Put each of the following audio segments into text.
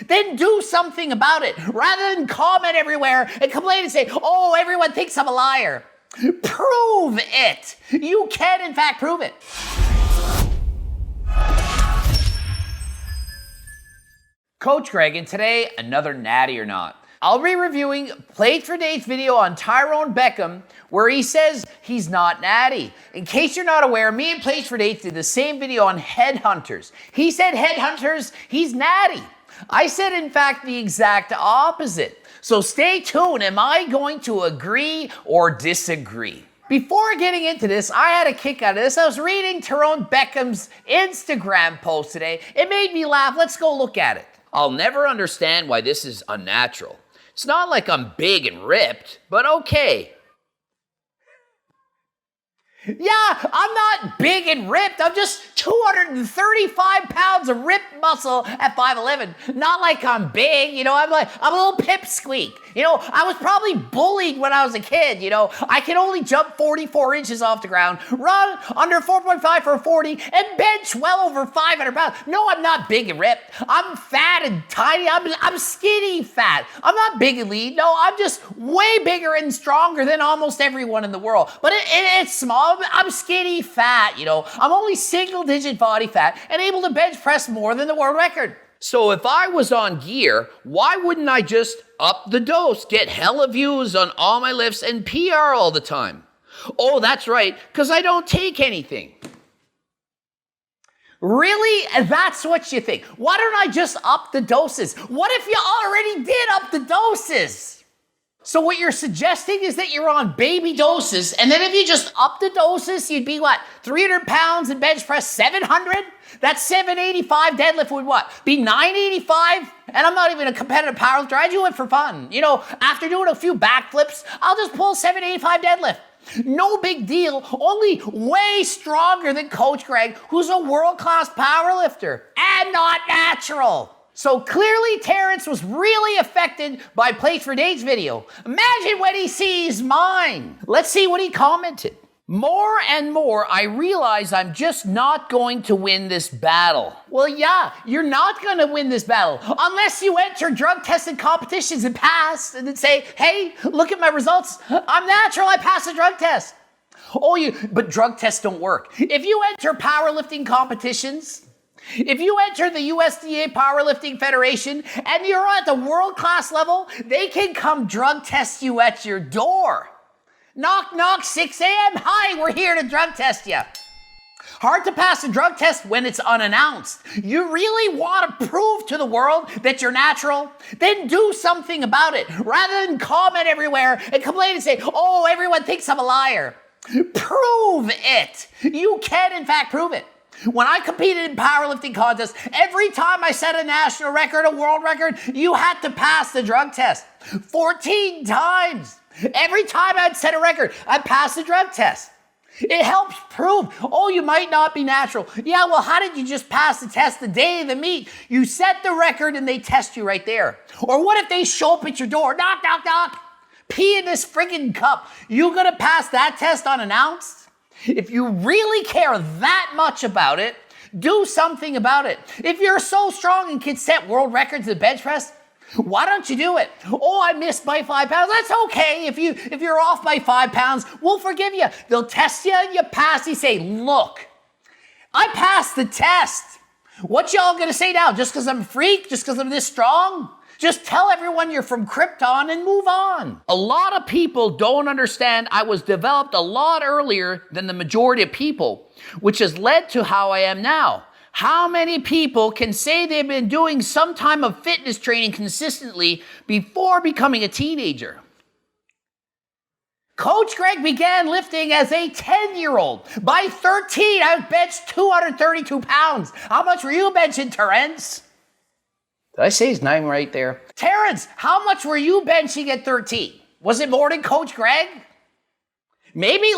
then do something about it. Rather than comment everywhere and complain and say, oh, everyone thinks I'm a liar. Prove it. You can, in fact, prove it. Coach Greg, and today, another natty or not. I'll be reviewing Plate for Date's video on Terron Beckham, where he says he's not natty. In case you're not aware, me and Plate for Dates did the same video on headhunters. He said headhunters, he's natty. I said, in fact, the exact opposite. So stay tuned. Am I going to agree or disagree? Before getting into this, I had a kick out of this. I was reading Terron Beckham's Instagram post today. It made me laugh. Let's go look at it. I'll never understand why this is unnatural. It's not like I'm big and ripped, but okay. Yeah, I'm not big and ripped. I'm just 235 pounds of ripped muscle at 5'11". Not like I'm big, I'm a little pipsqueak. I was probably bullied when I was a kid, I can only jump 44 inches off the ground, run under 4.5 for a 40, and bench well over 500 pounds. No, I'm not big and ripped. I'm fat and tiny. I'm skinny fat. I'm not big and lean. No, I'm just way bigger and stronger than almost everyone in the world. But it's small. I'm skinny fat, I'm only single-digit body fat and able to bench press more than the world record. So if I was on gear, why wouldn't I just up the dose, get hella views on all my lifts and PR all the time? Oh, that's right, because I don't take anything. Really? That's what you think? Why don't I just up the doses? What if you already did up the doses? So what you're suggesting is that you're on baby doses, and then if you just up the doses, you'd be what? 300 pounds and bench press 700? That's 785 deadlift would what? Be 985? And I'm not even a competitive powerlifter. I do it for fun. After doing a few backflips, I'll just pull 785 deadlift. No big deal, only way stronger than Coach Greg, who's a world-class powerlifter and not natural. So clearly Terrence was really affected by Plate for Date's video. Imagine when he sees mine. Let's see what he commented. More and more, I realize I'm just not going to win this battle. Well, yeah, you're not going to win this battle unless you enter drug-tested competitions and pass and then say, hey, look at my results. I'm natural. I passed the drug test. But drug tests don't work. If you enter powerlifting competitions, if you enter the USDA Powerlifting Federation and you're at the world-class level, they can come drug test you at your door. Knock, knock, 6 a.m. Hi, we're here to drug test you. Hard to pass a drug test when it's unannounced. You really want to prove to the world that you're natural? Then do something about it. Rather than comment everywhere and complain and say, oh, everyone thinks I'm a liar. Prove it. You can, in fact, prove it. When I competed in powerlifting contests, every time I set a national record, a world record, you had to pass the drug test. 14 times. Every time I'd set a record, I'd pass the drug test. It helps prove, you might not be natural. Yeah, well, how did you just pass the test the day of the meet? You set the record and they test you right there. Or what if they show up at your door? Knock, knock, knock. Pee in this friggin' cup. You gonna pass that test unannounced? If you really care that much about it, do something about it. If you're so strong and can set world records in bench press, why don't you do it? Oh, I missed by 5 pounds. That's okay. If you're off by 5 pounds, we'll forgive you. They'll test you, you pass, you say, look, I passed the test. What y'all gonna say now? Just because I'm a freak? Just because I'm this strong? Just tell everyone you're from Krypton and move on. A lot of people don't understand I was developed a lot earlier than the majority of people, which has led to how I am now. How many people can say they've been doing some time of fitness training consistently before becoming a teenager? Coach Greg began lifting as a 10-year-old. By 13, I benched 232 pounds. How much were you benching, Terrence? Did I say his name right there? Terrence, how much were you benching at 13? Was it more than Coach Greg? Maybe,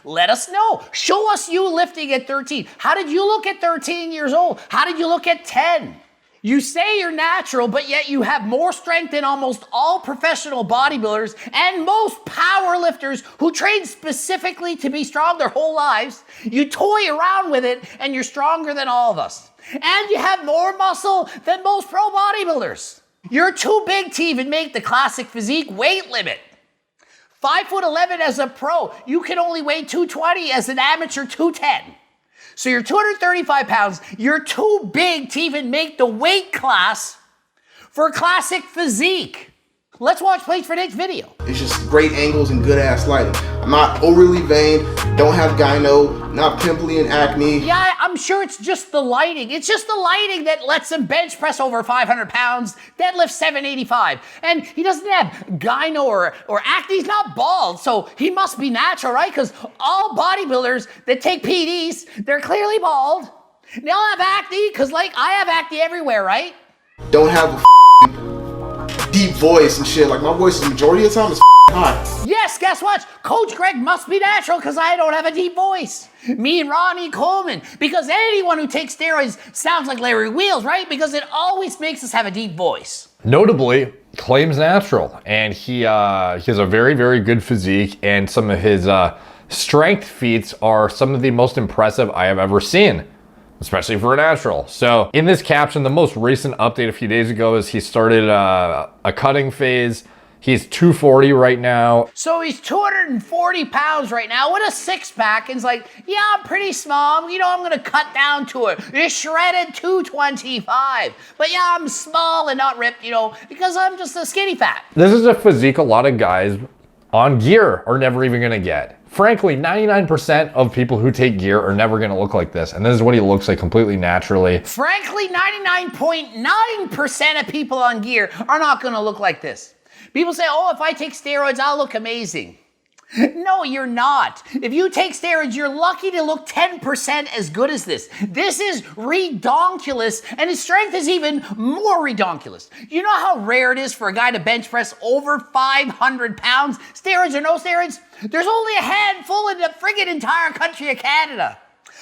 let us know. Show us you lifting at 13. How did you look at 13 years old? How did you look at 10? You say you're natural, but yet you have more strength than almost all professional bodybuilders and most powerlifters who train specifically to be strong their whole lives. You toy around with it and you're stronger than all of us. And you have more muscle than most pro bodybuilders. You're too big to even make the classic physique weight limit. 5'11" as a pro, you can only weigh 220 as an amateur 210. So you're 235 pounds, you're too big to even make the weight class for classic physique. Let's watch plates for Nick's video. It's just great angles and good ass lighting. I'm not overly vain, don't have gyno, not pimply and acne. Yeah, I'm sure it's just the lighting. It's just the lighting that lets him bench press over 500 pounds, deadlift 785. And he doesn't have gyno or acne, he's not bald, so he must be natural, right? Because all bodybuilders that take PDs, they're clearly bald. They all have acne, because like I have acne everywhere, right? Don't have a deep voice and shit. Like my voice the majority of the time is high. Yes, guess what? Coach Greg must be natural because I don't have a deep voice. Me and Ronnie Coleman. Because anyone who takes steroids sounds like Larry Wheels, right? Because it always makes us have a deep voice. Notably, claims natural. And he has a very, very good physique. And some of his strength feats are some of the most impressive I have ever seen, especially for a natural. So in this caption, the most recent update a few days ago is he started a cutting phase. He's 240 right now. So he's 240 pounds right now with a six pack and he's like, yeah, I'm pretty small. You know, I'm gonna cut down to a shredded 225. But yeah, I'm small and not ripped, you know, because I'm just a skinny fat. This is a physique a lot of guys on gear are never even gonna get. Frankly, 99% of people who take gear are never gonna look like this. And this is what he looks like completely naturally. Frankly, 99.9% of people on gear are not gonna look like this. People say, oh, if I take steroids, I'll look amazing. No, you're not. If you take steroids, you're lucky to look 10% as good as this. This is redonkulous, and his strength is even more redonkulous. You know how rare it is for a guy to bench press over 500 pounds? Steroids or no steroids? There's only a handful in the friggin' entire country of Canada.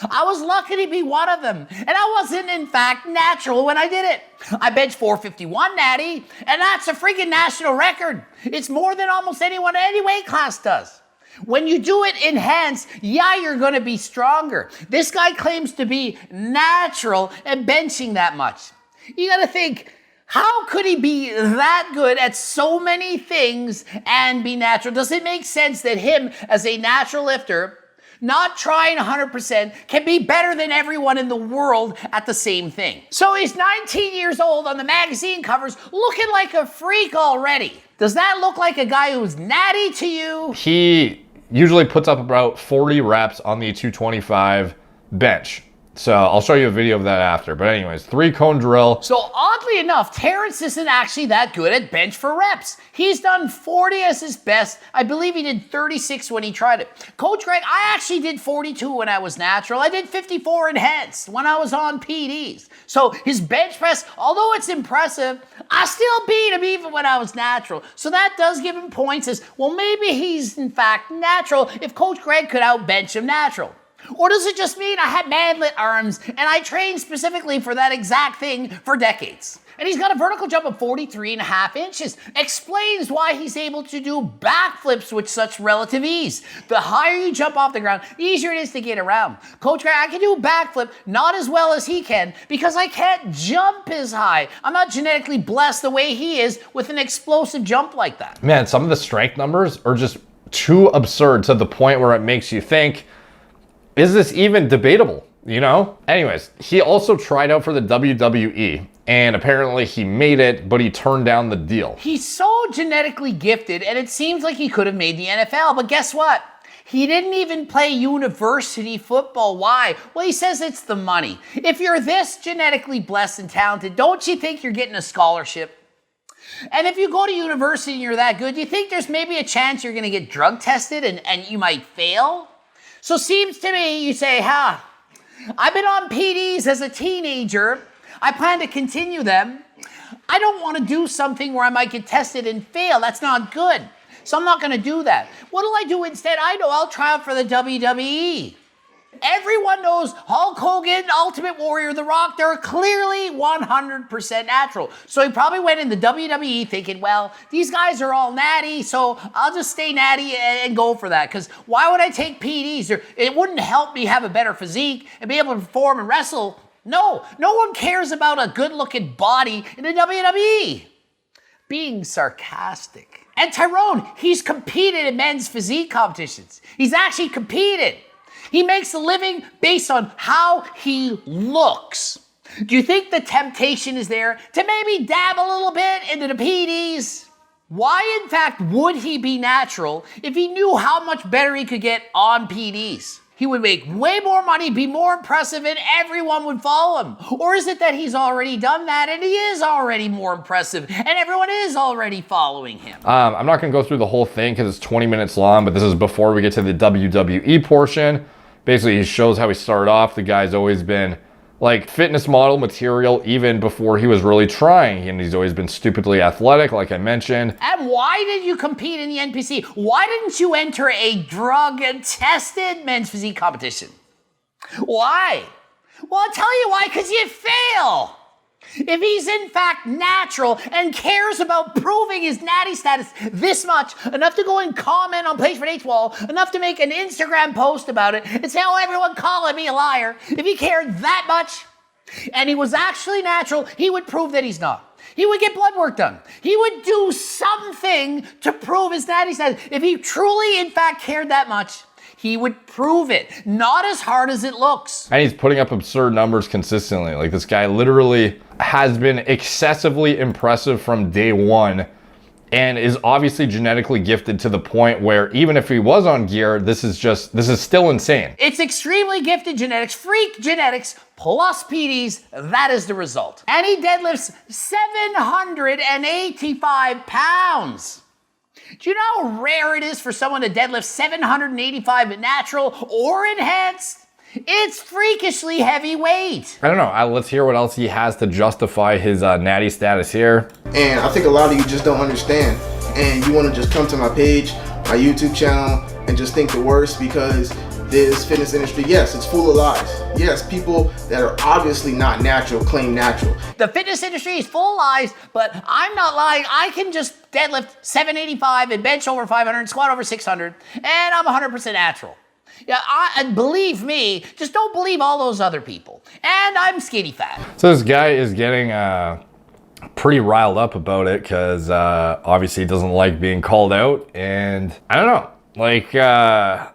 I was lucky to be one of them, and I wasn't, in fact, natural when I did it. I benched 451 natty, and that's a freaking national record. It's more than almost anyone in any weight class does. When you do it enhanced, yeah, you're going to be stronger. This guy claims to be natural and benching that much. You got to think, how could he be that good at so many things and be natural? Does it make sense that him, as a natural lifter, not trying 100%, can be better than everyone in the world at the same thing? So he's 19 years old on the magazine covers, looking like a freak already. Does that look like a guy who's natty to you? He usually puts up about 40 reps on the 225 bench. So I'll show you a video of that after. But anyways, 3-cone drill. So oddly enough, Terrence isn't actually that good at bench for reps. He's done 40 as his best. I believe he did 36 when he tried it. Coach Greg, I actually did 42 when I was natural. I did 54 enhanced when I was on PDs. So his bench press, although it's impressive, I still beat him even when I was natural. So that does give him points as, well, maybe he's in fact natural if Coach Greg could outbench him natural. Or does it just mean I had manlet arms and I trained specifically for that exact thing for decades? And he's got a vertical jump of 43.5 inches. Explains why he's able to do backflips with such relative ease. The higher you jump off the ground, the easier it is to get around. Coach Greg, I can do a backflip, not as well as he can, because I can't jump as high. I'm not genetically blessed the way he is with an explosive jump like that. Man, some of the strength numbers are just too absurd to the point where it makes you think, is this even debatable, you know? Anyways, he also tried out for the WWE, and apparently he made it, but he turned down the deal. He's so genetically gifted, and it seems like he could have made the NFL, but guess what? He didn't even play university football. Why? Well, he says it's the money. If you're this genetically blessed and talented, don't you think you're getting a scholarship? And if you go to university and you're that good, do you think there's maybe a chance you're gonna get drug tested and you might fail? So seems to me, you say, I've been on PDs as a teenager. I plan to continue them. I don't want to do something where I might get tested and fail. That's not good. So I'm not going to do that. What do I do instead? I know I'll try out for the WWE. Everyone knows Hulk Hogan, Ultimate Warrior, The Rock, they're clearly 100% natural. So he probably went in the WWE thinking, well, these guys are all natty, so I'll just stay natty and go for that. Because why would I take PEDs? It wouldn't help me have a better physique and be able to perform and wrestle. No one cares about a good-looking body in the WWE. Being sarcastic. And Terron, he's competed in men's physique competitions. He's actually competed. He makes a living based on how he looks. Do you think the temptation is there to maybe dab a little bit into the PEDs? Why, in fact, would he be natural if he knew how much better he could get on PEDs? He would make way more money, be more impressive, and everyone would follow him. Or is it that he's already done that and he is already more impressive and everyone is already following him? I'm not going to go through the whole thing because it's 20 minutes long, but this is before we get to the WWE portion. Basically, he shows how he started off. The guy's always been like fitness model material even before he was really trying. And he's always been stupidly athletic, like I mentioned. And why did you compete in the NPC? Why didn't you enter a drug-tested men's physique competition? Why? Well, I'll tell you why, because you fail. If he's in fact natural and cares about proving his natty status this much, enough to go and comment on Place for Nate's wall, enough to make an Instagram post about it and say, oh, everyone calling me a liar. If he cared that much and he was actually natural, he would prove that he's not. He would get blood work done. He would do something to prove his natty status. If he truly, in fact, cared that much, he would prove it. Not as hard as it looks. And he's putting up absurd numbers consistently. Like, this guy literally has been excessively impressive from day one and is obviously genetically gifted to the point where even if he was on gear, this is still insane. It's extremely gifted genetics, freak genetics, plus PEDs. That is the result. And he deadlifts 785 pounds. Do you know how rare it is for someone to deadlift 785 natural or enhanced? It's freakishly heavy weight. I don't know. Let's hear what else he has to justify his natty status here. And I think a lot of you just don't understand. And you want to just come to my page, my YouTube channel, and just think the worst because this fitness industry, yes, it's full of lies. Yes, people that are obviously not natural claim natural. The fitness industry is full of lies, but I'm not lying. I can just deadlift 785 and bench over 500, squat over 600, and I'm 100% natural. Yeah, and believe me, just don't believe all those other people. And I'm skinny fat. So this guy is getting pretty riled up about it because obviously he doesn't like being called out. And I don't know, like, I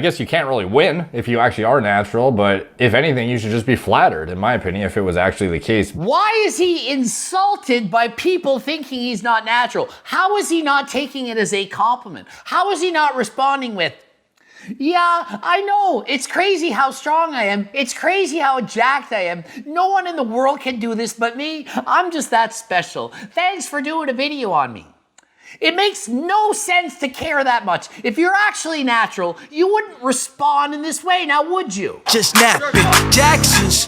guess you can't really win if you actually are natural, but if anything, you should just be flattered, in my opinion, if it was actually the case. Why is he insulted by people thinking he's not natural? How is he not taking it as a compliment? How is he not responding with, yeah, I know, it's crazy how strong I am. It's crazy how jacked I am. No one in the world can do this but me. I'm just that special. Thanks for doing a video on me. It makes no sense to care that much. If you're actually natural, you wouldn't respond in this way, now would you? Just napping, Jackson's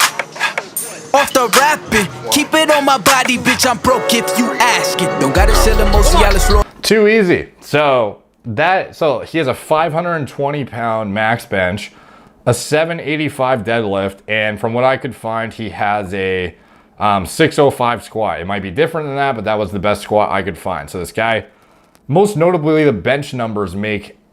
off the rapping. Keep it on my body, bitch, I'm broke if you ask it. Don't gotta sell emotion. Too easy. So he has a 520 pound max bench, a 785 deadlift, and from what I could find, he has a 605 squat. It might be different than that, but that was the best squat I could find. So this guy, most notably, the bench numbers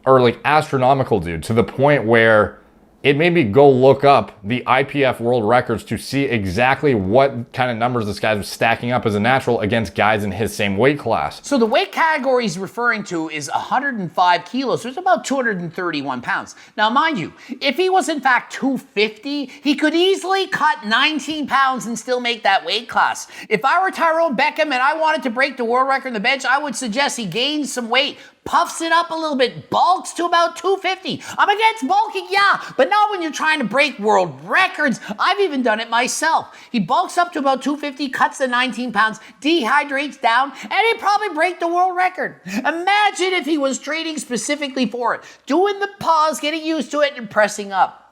are like astronomical, dude, to the point where it made me go look up the IPF world records to see exactly what kind of numbers this guy was stacking up as a natural against guys in his same weight class. So the weight category he's referring to is 105 kilos, so it's about 231 pounds. Now, mind you, if he was in fact 250, he could easily cut 19 pounds and still make that weight class. If I were Terron Beckham and I wanted to break the world record in the bench, I would suggest he gains some weight, puffs it up a little bit, bulks to about 250. I'm against bulking, yeah, but not when you're trying to break world records. I've even done it myself. He bulks up to about 250, cuts the 19 pounds, dehydrates down, and he'd probably break the world record. Imagine if he was training specifically for it, doing the pause, getting used to it, and pressing up.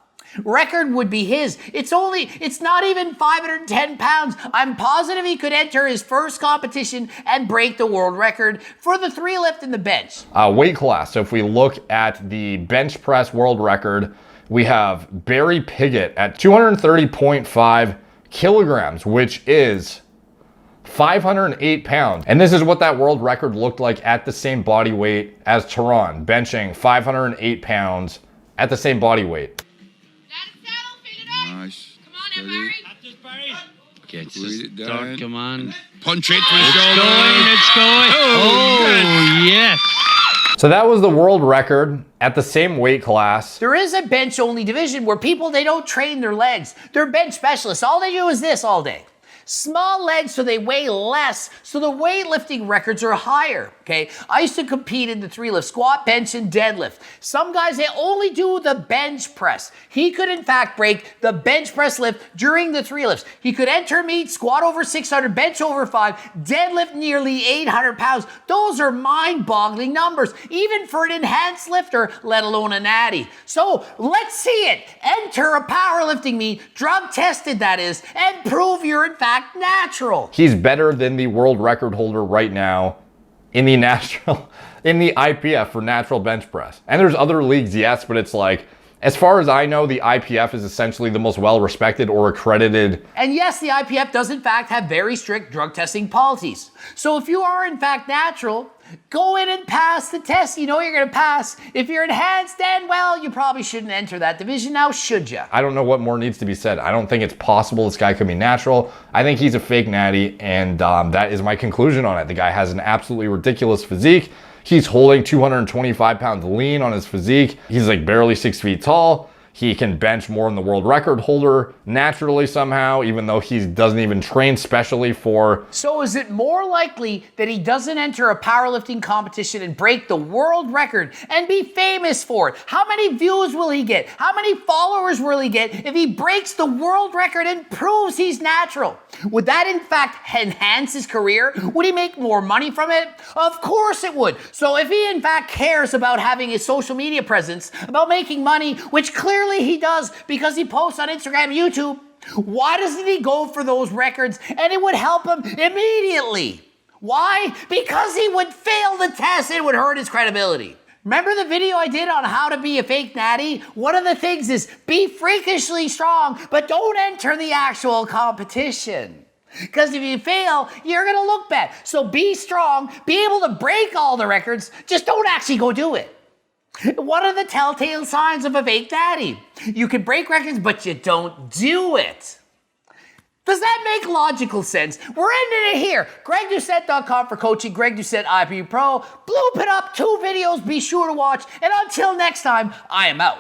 Record would be his. It's not even 510 pounds. I'm positive he could enter his first competition and break the world record for the 3 lift in the bench. Weight class. So if we look at the bench press world record, We have Barry Pigott at 230.5 kilograms, which is 508 pounds. And this is what that world record looked like at the same body weight as Terron, benching 508 pounds at the same body weight. Nice. Come on, Barry. Okay, it's just start, come on. Punch it for the It's shoulder. going, it's going. Oh, yes. So that was the world record at the same weight class. There is a bench-only division where people, they don't train their legs. They're bench specialists. All they do is this all day. Small legs so they weigh less, so the weightlifting records are higher, okay? I used to compete in the 3 lift, squat, bench, and deadlift. Some guys, they only do the bench press. He could, in fact, break the bench press lift during the 3 lifts. He could enter meet, squat over 600, bench over 5, deadlift nearly 800 pounds. Those are mind-boggling numbers, even for an enhanced lifter, let alone a natty. So let's see it. Enter a powerlifting meet, drug tested that is, and prove you're in fact natural. He's better than the world record holder right now in the IPF for natural bench press. And there's other leagues, yes, but it's like, as far as I know, the IPF is essentially the most well-respected or accredited. And yes, the IPF does in fact have very strict drug testing policies. So if you are in fact natural, go in and pass the test. You know you're gonna pass. If you're enhanced, then well, you probably shouldn't enter that division now, should you? I don't know what more needs to be said. I don't think it's possible this guy could be natural. I think he's a fake natty, and that is my conclusion on it. The guy has an absolutely ridiculous physique. He's holding 225 pounds lean on his physique. He's like barely 6 feet tall. He can bench more than the world record holder naturally somehow, even though he doesn't even train specially for. So is it more likely that he doesn't enter a powerlifting competition and break the world record and be famous for it? How many views will he get? How many followers will he get if he breaks the world record and proves he's natural? Would that in fact enhance his career? Would he make more money from it? Of course it would. So if he in fact cares about having his social media presence, about making money, which clearly he does because he posts on Instagram and YouTube, why doesn't he go for those records? And it would help him immediately. Why? Because he would fail the test. It would hurt his credibility. Remember the video I did on how to be a fake natty? One of the things is be freakishly strong, but don't enter the actual competition. Because if you fail, you're gonna look bad. So be strong, be able to break all the records, just don't actually go do it. What are the telltale signs of a fake natty? You can break records, but you don't do it. Does that make logical sense? We're ending it here. GregDoucette.com for coaching. Greg Doucette, IPU Pro. Bloop it up, 2 videos. Be sure to watch. And until next time, I am out.